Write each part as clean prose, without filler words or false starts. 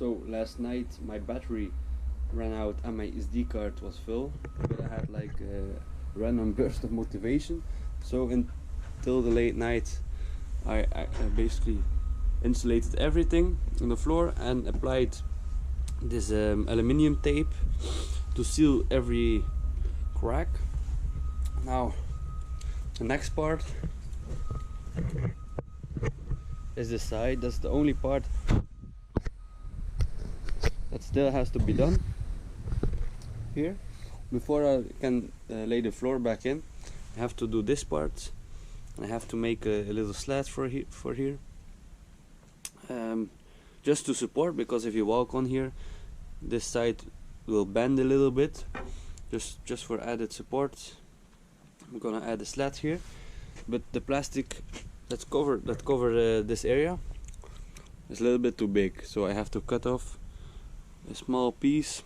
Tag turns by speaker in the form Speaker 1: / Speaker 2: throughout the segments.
Speaker 1: So last night my battery ran out and my SD card was full, but I had like a random burst of motivation. So until the late night I basically insulated everything on the floor and applied this aluminium tape to seal every crack. Now the next part is the side. That's the only part that still has to be done here. Before I can lay the floor back in, I have to do this part. I have to make a little slat for here, just to support, because if you walk on here, this side will bend a little bit. Just for added support, I'm gonna add a slat here. But the plastic that cover this area is a little bit too big, so I have to cut off a small piece.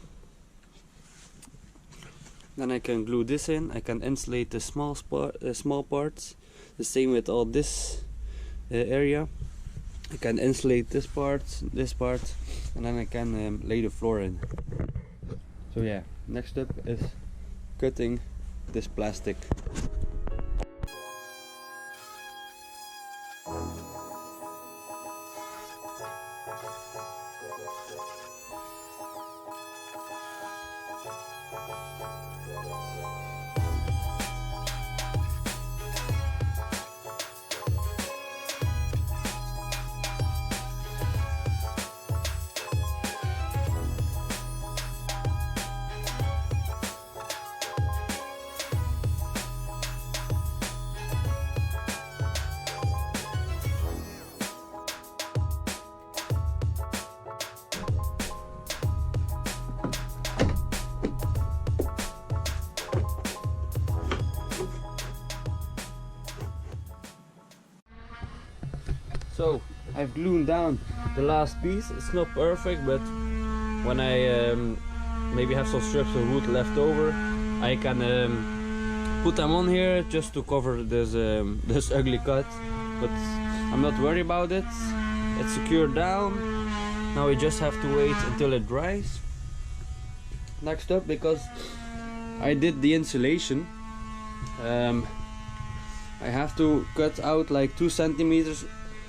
Speaker 1: Then I can glue this in. I can insulate the small parts. The same with all this area. I can insulate this part, and then I can lay the floor in. So yeah, next step is cutting this plastic. So I've glued down the last piece. It's not perfect, but when I maybe have some strips of wood left over, I can put them on here just to cover this ugly cut. But I'm not worried about it. It's secured down. Now we just have to wait until it dries. Next up, because I did the insulation, I have to cut out like 2 centimeters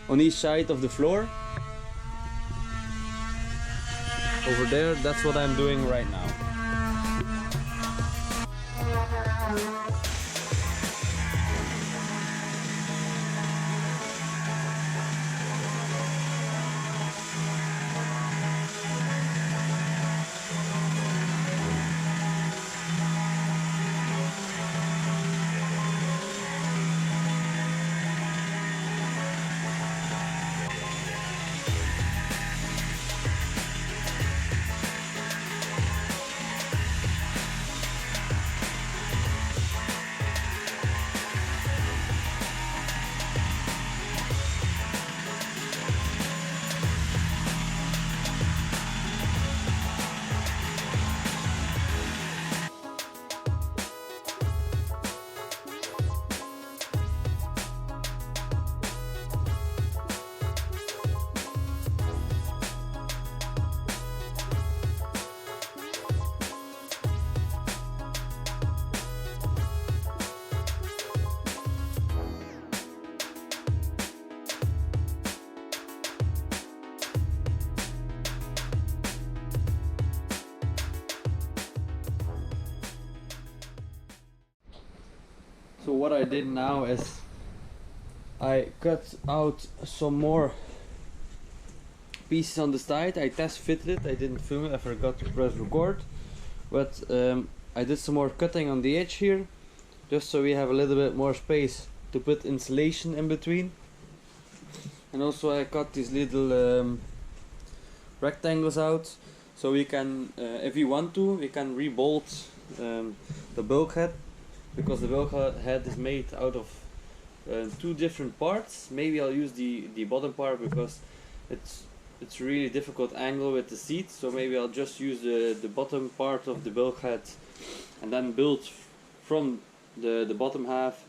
Speaker 1: on each side of the floor. Over there, that's what I'm doing right now. So what I did now is I cut out some more pieces on the side. I test fitted it. I didn't film it. I forgot to press record. But I did some more cutting on the edge here, just so we have a little bit more space to put insulation in between. And also I cut these little rectangles out, so we can, if we want to, we can rebolt the bulkhead, because the bulkhead is made out of 2 different parts. Maybe I'll use the bottom part because it's really difficult angle with the seat, so maybe I'll just use the bottom part of the bulkhead and then build from the bottom half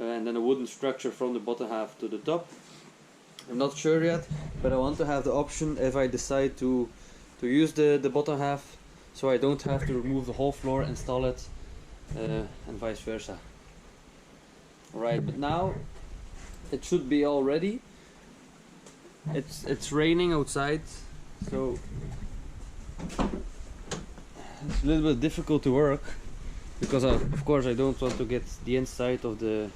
Speaker 1: and then a wooden structure from the bottom half to the top. I'm not sure yet, but I want to have the option, if I decide to to use the bottom half, so I don't have to remove the whole floor, install it, and vice versa. Alright, but now it should be all ready. It's raining outside, so it's a little bit difficult to work because of course I don't want to get the inside of the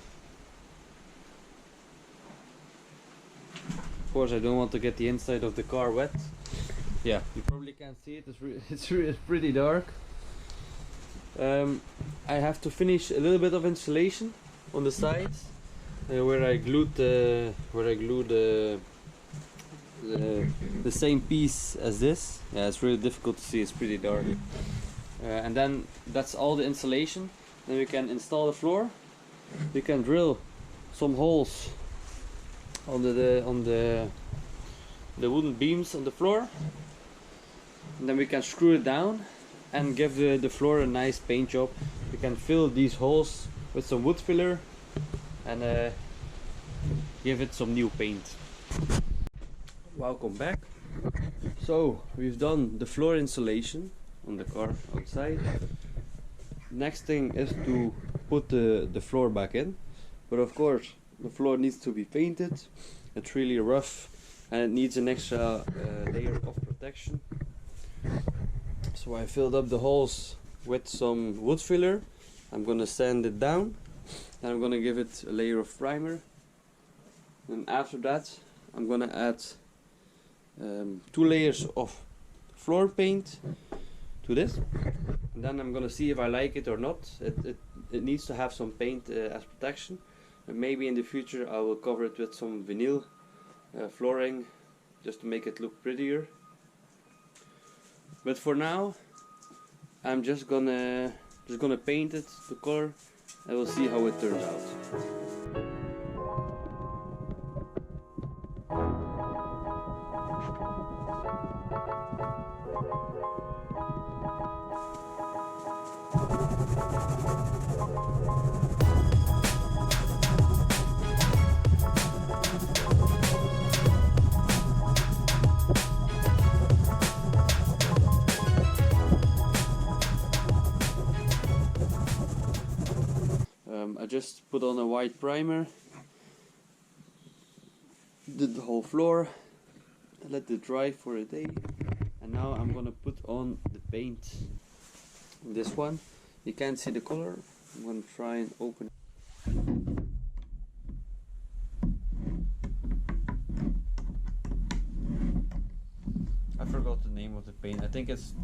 Speaker 1: car wet. Yeah, you probably can't see it. It's pretty dark. I have to finish a little bit of insulation on the sides where I glued the same piece as this. Yeah, it's really difficult to see. It's pretty dark. And then that's all the insulation. Then we can install the floor. We can drill some holes on the wooden beams on the floor, and then we can screw it down and give the floor a nice paint job. We can fill these holes with some wood filler and give it some new paint. Welcome back. So we've done the floor insulation on the car outside. Next thing is to put the floor back in, but of course the floor needs to be painted. It's really rough and it needs an extra layer of protection. So I filled up the holes with some wood filler. I'm gonna sand it down and I'm gonna give it a layer of primer, and after that I'm gonna add 2 layers of floor paint to this, and then I'm gonna see if I like it or not. It needs to have some paint as protection, and maybe in the future I will cover it with some vinyl flooring just to make it look prettier. But for now I'm just gonna paint it the color and we'll see how it turns out. I just put on a white primer, did the whole floor, let it dry for a day, and now I'm gonna put on the paint. This one, you can't see the color. I'm gonna try and open it. I forgot the name of the paint. I think it's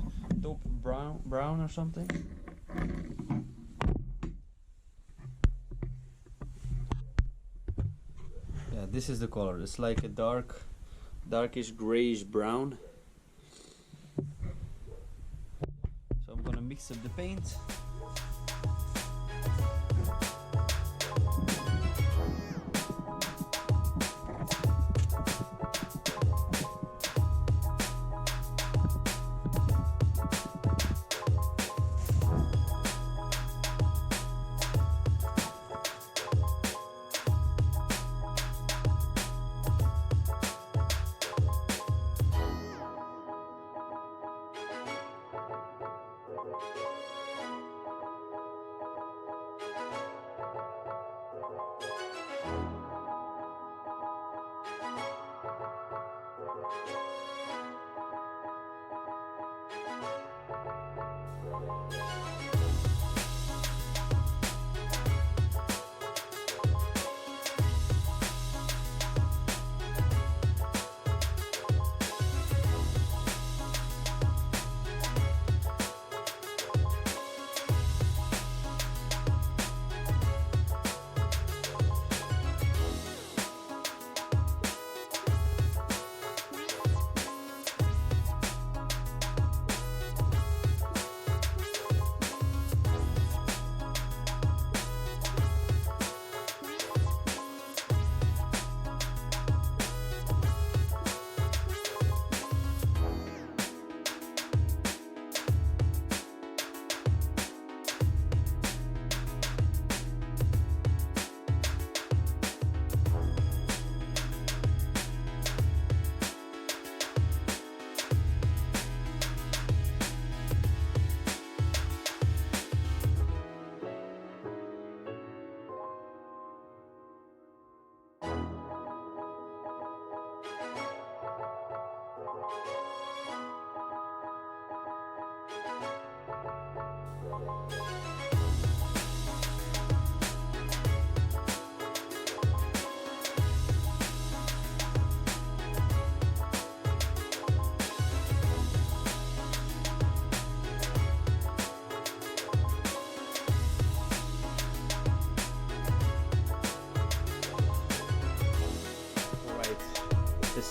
Speaker 1: taupe brown or something. Yeah, this is the color. It's like a darkish grayish brown. So I'm gonna mix up the paint.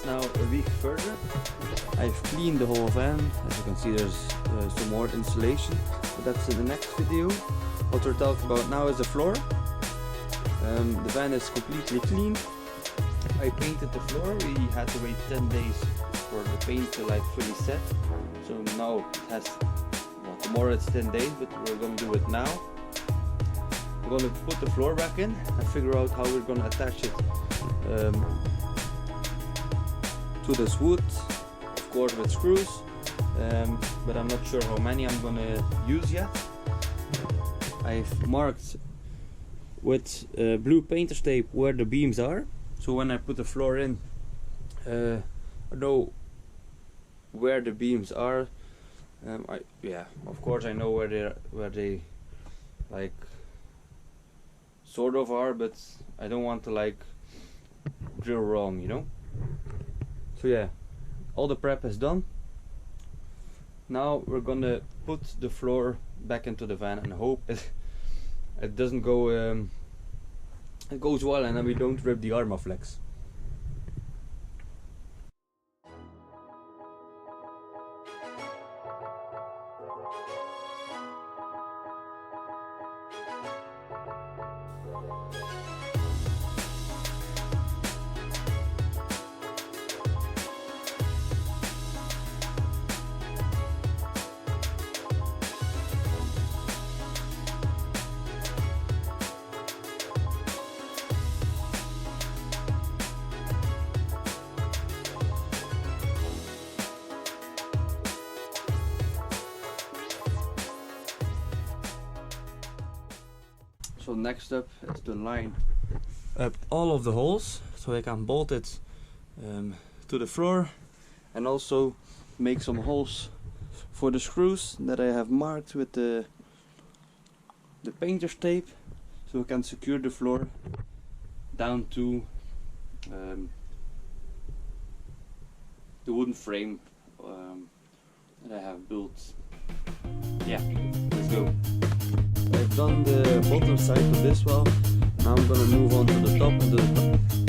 Speaker 1: it's now a week further. I've cleaned the whole van. As you can see, there's some more insulation, but that's in the next video. What we're talking about now is the floor. The van is completely clean. I painted the floor. We had to wait 10 days for the paint to like fully set. So now it has, well, tomorrow it's 10 days, but we're going to do it now. We're going to put the floor back in and figure out how we're going to attach it to this wood, of course with screws, but I'm not sure how many I'm going to use yet. I've marked with blue painter's tape where the beams are, so when I put the floor in, I know where the beams are. Yeah, of course I know where they like sort of are, but I don't want to like drill wrong, you know. So yeah, all the prep is done. Now we're gonna put the floor back into the van and hope it doesn't go it goes well, and then we don't rip the armor flex. So next up is to line up all of the holes so I can bolt it to the floor, and also make some holes for the screws that I have marked with the painter's tape, so we can secure the floor down to the wooden frame that I have built. Yeah, let's go. I've done the bottom side of this wall. Now I'm gonna move on to the top and do the top.